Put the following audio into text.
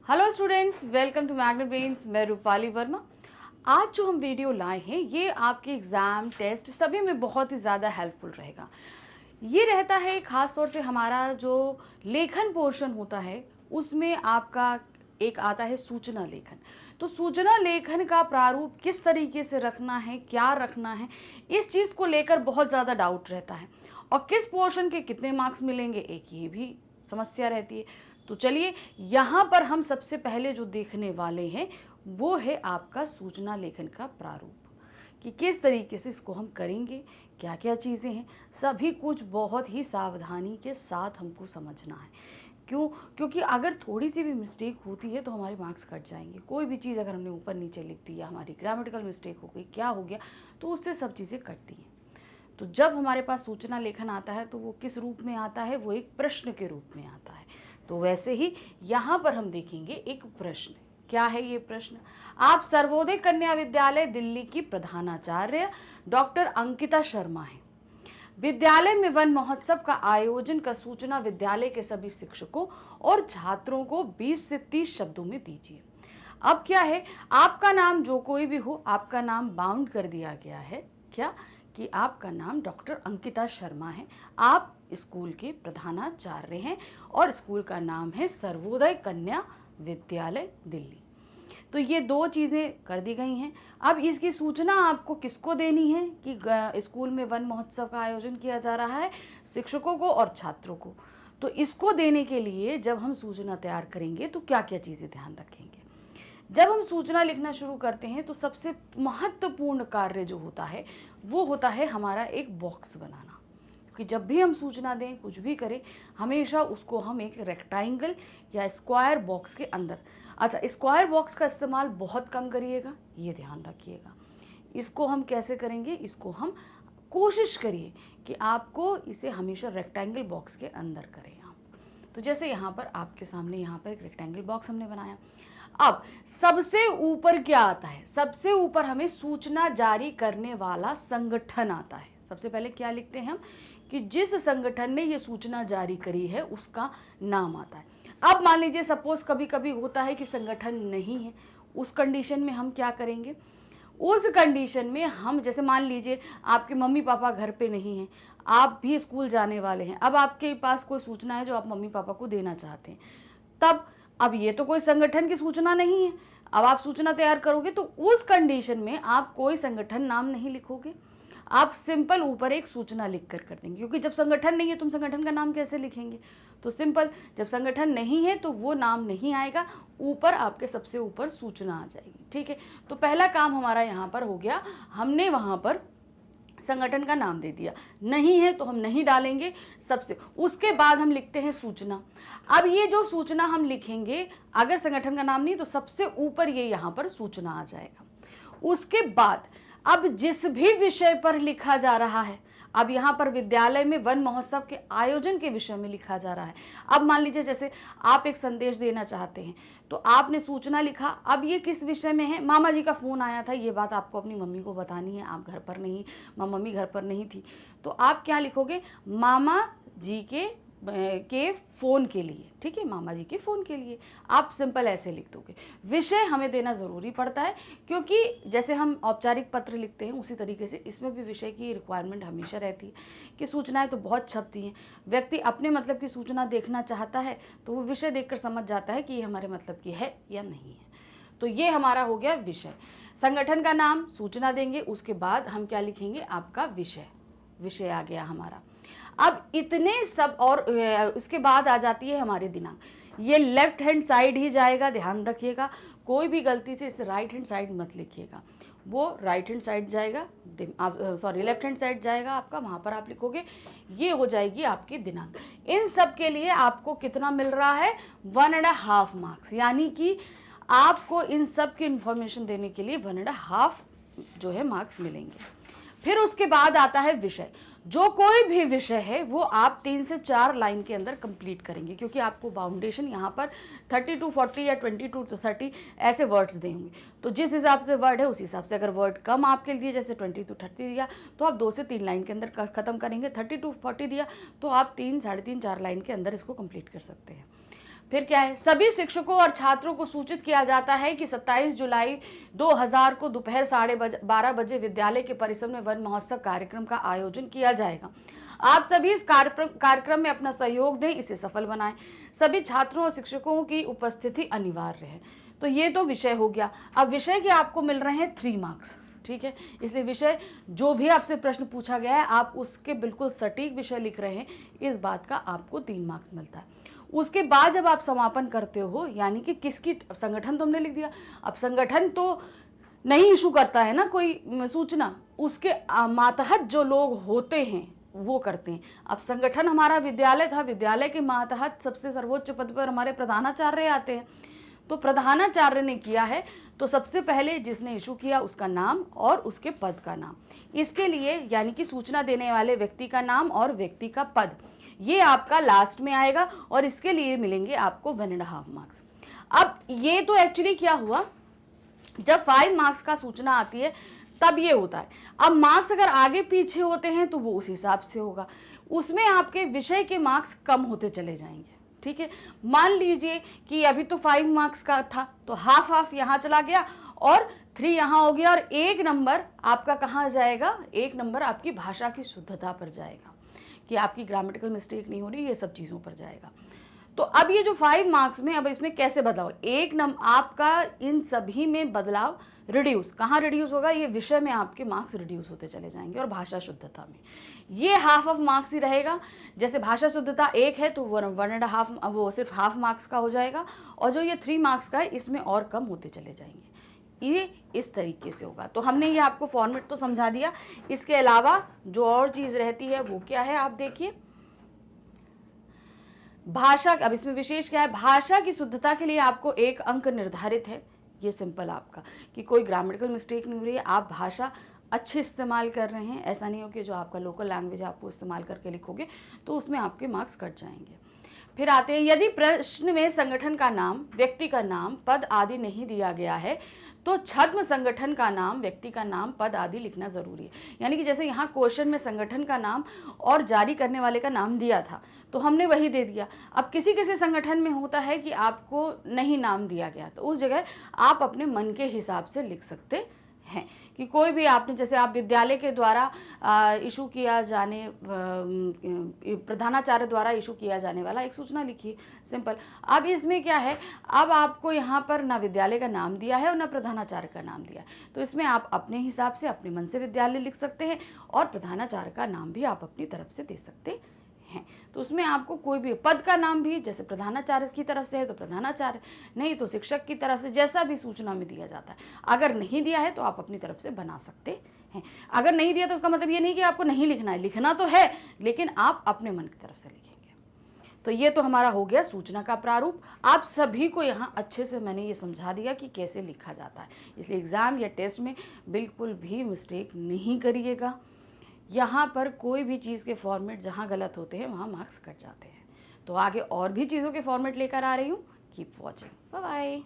Hello students, welcome to Magnet Brains. मैं रूपाली वर्मा। आज जो हम वीडियो लाए हैं ये आपके एग्ज़ाम टेस्ट सभी में बहुत ही ज़्यादा हेल्पफुल रहेगा। ये रहता है ख़ास तौर से हमारा जो लेखन पोर्शन होता है उसमें आपका एक आता है सूचना लेखन। तो सूचना लेखन का प्रारूप किस तरीके से रखना है, क्या रखना है, इस चीज़ को लेकर बहुत ज़्यादा डाउट रहता है और किस पोर्शन के कितने मार्क्स मिलेंगे एक ये भी समस्या रहती है। तो चलिए यहाँ पर हम सबसे पहले जो देखने वाले हैं वो है आपका सूचना लेखन का प्रारूप कि किस तरीके से इसको हम करेंगे, क्या क्या चीज़ें हैं, सभी कुछ बहुत ही सावधानी के साथ हमको समझना है। क्योंकि अगर थोड़ी सी भी मिस्टेक होती है तो हमारे मार्क्स कट जाएंगे। कोई भी चीज़ अगर हमने ऊपर नीचे लिख दी या हमारी ग्रामेटिकल मिस्टेक हो गई, क्या हो गया, तो उससे सब चीज़ें कटती हैं। तो जब हमारे पास सूचना लेखन आता है तो वो किस रूप में आता है, वो एक प्रश्न के रूप में आता है। तो वैसे ही यहाँ पर हम देखेंगे एक प्रश्न। क्या है ये प्रश्न? आप सर्वोदय कन्या विद्यालय दिल्ली की प्रधानाचार्य डॉक्टर अंकिता शर्मा हैं। विद्यालय में वन महोत्सव का आयोजन का सूचना विद्यालय के सभी शिक्षकों और छात्रों को 20 से 30 शब्दों में दीजिए। अब क्या है, आपका नाम जो कोई भी हो, आपका नाम बाउंड कर दिया गया है। क्या कि आपका नाम डॉक्टर अंकिता शर्मा है, आप स्कूल के प्रधानाचार्य हैं और स्कूल का नाम है सर्वोदय कन्या विद्यालय दिल्ली। तो ये दो चीज़ें कर दी गई हैं। अब इसकी सूचना आपको किसको देनी है कि स्कूल में वन महोत्सव का आयोजन किया जा रहा है, शिक्षकों को और छात्रों को। तो इसको देने के लिए जब हम सूचना तैयार करेंगे तो क्या क्या चीज़ें ध्यान रखेंगे। जब हम सूचना लिखना शुरू करते हैं तो सबसे महत्वपूर्ण कार्य जो होता है वो होता है हमारा एक बॉक्स बनाना। कि जब भी हम सूचना दें, कुछ भी करें, हमेशा उसको हम एक रेक्टेंगल या स्क्वायर बॉक्स के अंदर, अच्छा स्क्वायर बॉक्स का इस्तेमाल बहुत कम करिएगा, ये ध्यान रखिएगा। इसको हम कैसे करेंगे, इसको हम कोशिश करिए कि आपको इसे हमेशा रेक्टेंगल बॉक्स के अंदर करें आप। तो जैसे यहाँ पर आपके सामने यहाँ पर एक रेक्टेंगल बॉक्स हमने बनाया। अब सबसे ऊपर क्या आता है, सबसे ऊपर हमें सूचना जारी करने वाला संगठन आता है। सबसे पहले क्या लिखते हैं हम कि जिस संगठन ने ये सूचना जारी करी है उसका नाम आता है। अब मान लीजिए सपोज कभी कभी होता है कि संगठन नहीं है, उस कंडीशन में हम क्या करेंगे, उस कंडीशन में हम जैसे मान लीजिए आपके मम्मी पापा घर पे नहीं हैं, आप भी स्कूल जाने वाले हैं, अब आपके पास कोई सूचना है जो आप मम्मी पापा को देना चाहते हैं, तब अब ये तो कोई संगठन की सूचना नहीं है। अब आप सूचना तैयार करोगे तो उस कंडीशन में आप कोई संगठन नाम नहीं लिखोगे, आप सिंपल ऊपर एक सूचना लिख कर देंगे। क्योंकि जब संगठन नहीं है तुम संगठन का नाम कैसे लिखेंगे। तो सिंपल, जब संगठन नहीं है तो वो नाम नहीं आएगा, ऊपर आपके सबसे ऊपर सूचना आ जाएगी। ठीक है, तो पहला काम हमारा यहाँ पर हो गया, हमने वहाँ पर संगठन का नाम दे दिया। नहीं है तो हम नहीं डालेंगे सबसे। उसके बाद हम लिखते हैं सूचना। अब ये जो सूचना हम लिखेंगे, अगर संगठन का नाम नहीं तो सबसे ऊपर ये यहाँ पर सूचना आ जाएगा। उसके बाद अब जिस भी विषय पर लिखा जा रहा है, अब यहाँ पर विद्यालय में वन महोत्सव के आयोजन के विषय में लिखा जा रहा है। अब मान लीजिए जैसे आप एक संदेश देना चाहते हैं तो आपने सूचना लिखा, अब ये किस विषय में है, मामा जी का फ़ोन आया था, ये बात आपको अपनी मम्मी को बतानी है, आप घर पर नहीं, मम्मी घर पर नहीं थी, तो आप क्या लिखोगे, मामा जी के फ़ोन के लिए। ठीक है, मामा जी के फ़ोन के लिए आप सिंपल ऐसे लिख दोगे। विषय हमें देना ज़रूरी पड़ता है क्योंकि जैसे हम औपचारिक पत्र लिखते हैं उसी तरीके से इसमें भी विषय की रिक्वायरमेंट हमेशा रहती है कि सूचनाएं तो बहुत छपती हैं, व्यक्ति अपने मतलब की सूचना देखना चाहता है तो वो विषय देखकर समझ जाता है कि ये हमारे मतलब की है या नहीं है। तो ये हमारा हो गया विषय। संगठन का नाम, सूचना देंगे, उसके बाद हम क्या लिखेंगे, आपका विषय आ गया हमारा। अब इतने सब, और उसके बाद आ जाती है हमारी दिनांक। ये लेफ्ट हैंड साइड ही जाएगा, ध्यान रखिएगा, कोई भी गलती से इस राइट हैंड साइड मत लिखिएगा, वो राइट हैंड साइड जाएगा, लेफ्ट हैंड साइड जाएगा आपका, वहाँ पर आप लिखोगे, ये हो जाएगी आपकी दिनांक। इन सब के लिए आपको कितना मिल रहा है, 1.5 मार्क्स, यानी कि आपको इन सब की इंफॉर्मेशन देने के लिए 1.5 जो है मार्क्स मिलेंगे। फिर उसके बाद आता है विषय। जो कोई भी विषय है वो आप 3 से 4 लाइन के अंदर कंप्लीट करेंगे क्योंकि आपको बाउंडेशन यहाँ पर 30 to 40 या 20 to 30 ऐसे वर्ड्स देंगे। तो जिस हिसाब से वर्ड है उस हिसाब से, अगर वर्ड कम आपके लिए जैसे 20 to 30 दिया तो आप 2 से 3 लाइन के अंदर ख़त्म करेंगे। 30 to 40 दिया तो आप 3, 3.5, 4 लाइन के अंदर इसको कंप्लीट कर सकते हैं। फिर क्या है, सभी शिक्षकों और छात्रों को सूचित किया जाता है कि 27 जुलाई 2000 को दोपहर 12:30 बजे विद्यालय के परिसर में वन महोत्सव कार्यक्रम का आयोजन किया जाएगा। आप सभी इस कार्यक्रम में अपना सहयोग दें, इसे सफल बनाएं। सभी छात्रों और शिक्षकों की उपस्थिति अनिवार्य है। तो ये तो विषय हो गया। अब विषय के आपको मिल रहे हैं 3 मार्क्स, ठीक है। इसलिए विषय जो भी आपसे प्रश्न पूछा गया है, आप उसके बिल्कुल सटीक विषय लिख रहे हैं, इस बात का आपको 3 मार्क्स मिलता है। उसके बाद जब आप समापन करते हो, यानी कि किसकी, संगठन तो हमने लिख दिया। अब संगठन तो नहीं इशू करता है ना कोई सूचना, उसके मातहत जो लोग होते हैं वो करते हैं। अब संगठन हमारा विद्यालय था, विद्यालय के मातहत सबसे सर्वोच्च पद पर हमारे प्रधानाचार्य आते हैं। तो प्रधानाचार्य ने किया है, तो सबसे पहले जिसने इशू किया उसका नाम और उसके पद का नाम, इसके लिए यानी कि सूचना देने वाले व्यक्ति का नाम और व्यक्ति का पद, ये आपका लास्ट में आएगा और इसके लिए मिलेंगे आपको 1.5 मार्क्स। अब ये तो एक्चुअली क्या हुआ, जब 5 मार्क्स का सूचना आती है तब ये होता है। अब मार्क्स अगर आगे पीछे होते हैं तो वो उस हिसाब से होगा, उसमें आपके विषय के मार्क्स कम होते चले जाएंगे, ठीक है। मान लीजिए कि अभी तो 5 मार्क्स का था, तो हाफ हाफ यहाँ चला गया और 3 यहाँ हो गया, और 1 नंबर आपका कहाँ जाएगा, 1 नंबर आपकी भाषा की शुद्धता पर जाएगा, कि आपकी ग्रामेटिकल मिस्टेक नहीं हो रही, ये सब चीज़ों पर जाएगा। तो अब ये जो 5 मार्क्स में, अब इसमें कैसे बदलाव, आपका इन सभी में बदलाव रिड्यूस, कहाँ रिड्यूस होगा, ये विषय में आपके मार्क्स रिड्यूस होते चले जाएंगे और भाषा शुद्धता में ये हाफ ऑफ मार्क्स ही रहेगा। जैसे भाषा शुद्धता 1 है तो 1.5, वो सिर्फ हाफ मार्क्स का हो जाएगा, और जो ये 3 मार्क्स का है इसमें और कम होते चले जाएंगे। ये इस तरीके से होगा। तो हमने ये आपको फॉर्मेट तो समझा दिया, इसके अलावा जो और चीज़ रहती है वो क्या है, आप देखिए भाषा। अब इसमें विशेष क्या है, भाषा की शुद्धता के लिए आपको 1 अंक निर्धारित है। ये सिंपल आपका, कि कोई ग्रामेटिकल मिस्टेक नहीं हो रही है, आप भाषा अच्छे इस्तेमाल कर रहे हैं। ऐसा नहीं हो कि जो आपका लोकल लैंग्वेज आप वो इस्तेमाल करके लिखोगे तो उसमें आपके मार्क्स कट जाएंगे। फिर आते हैं, यदि प्रश्न में संगठन का नाम, व्यक्ति का नाम, पद आदि नहीं दिया गया है तो छद्म संगठन का नाम, व्यक्ति का नाम, पद आदि लिखना जरूरी है। यानी कि जैसे यहाँ क्वेश्चन में संगठन का नाम और जारी करने वाले का नाम दिया था तो हमने वही दे दिया। अब किसी किसी संगठन में होता है कि आपको नहीं नाम दिया गया, तो उस जगह आप अपने मन के हिसाब से लिख सकते हैं कि कोई भी आपने, जैसे आप विद्यालय के द्वारा इशू किया जाने, प्रधानाचार्य द्वारा इशू किया जाने वाला एक सूचना लिखिए, सिंपल। अब इसमें क्या है, अब आपको यहाँ पर ना विद्यालय का नाम दिया है और ना प्रधानाचार्य का नाम दिया है, तो इसमें आप अपने हिसाब से अपने मन से विद्यालय लिख सकते हैं और प्रधानाचार्य का नाम भी आप अपनी तरफ से दे सकते हैं। तो उसमें आपको कोई भी पद का नाम भी, जैसे प्रधानाचार्य की तरफ से है तो प्रधानाचार्य, नहीं तो शिक्षक की तरफ से, जैसा भी सूचना में दिया जाता है। अगर नहीं दिया है तो आप अपनी तरफ से बना सकते हैं। अगर नहीं दिया तो उसका मतलब ये नहीं कि आपको नहीं लिखना है, लिखना तो है, लेकिन आप अपने मन की तरफ से लिखेंगे। तो ये तो हमारा हो गया सूचना का प्रारूप। आप सभी को यहाँ अच्छे से मैंने ये समझा दिया कि कैसे लिखा जाता है, इसलिए एग्जाम या टेस्ट में बिल्कुल भी मिस्टेक नहीं करिएगा। यहाँ पर कोई भी चीज़ के फॉर्मेट जहाँ गलत होते हैं वहाँ मार्क्स कट जाते हैं। तो आगे और भी चीज़ों के फॉर्मेट लेकर आ रही हूँ। Keep watching, bye bye.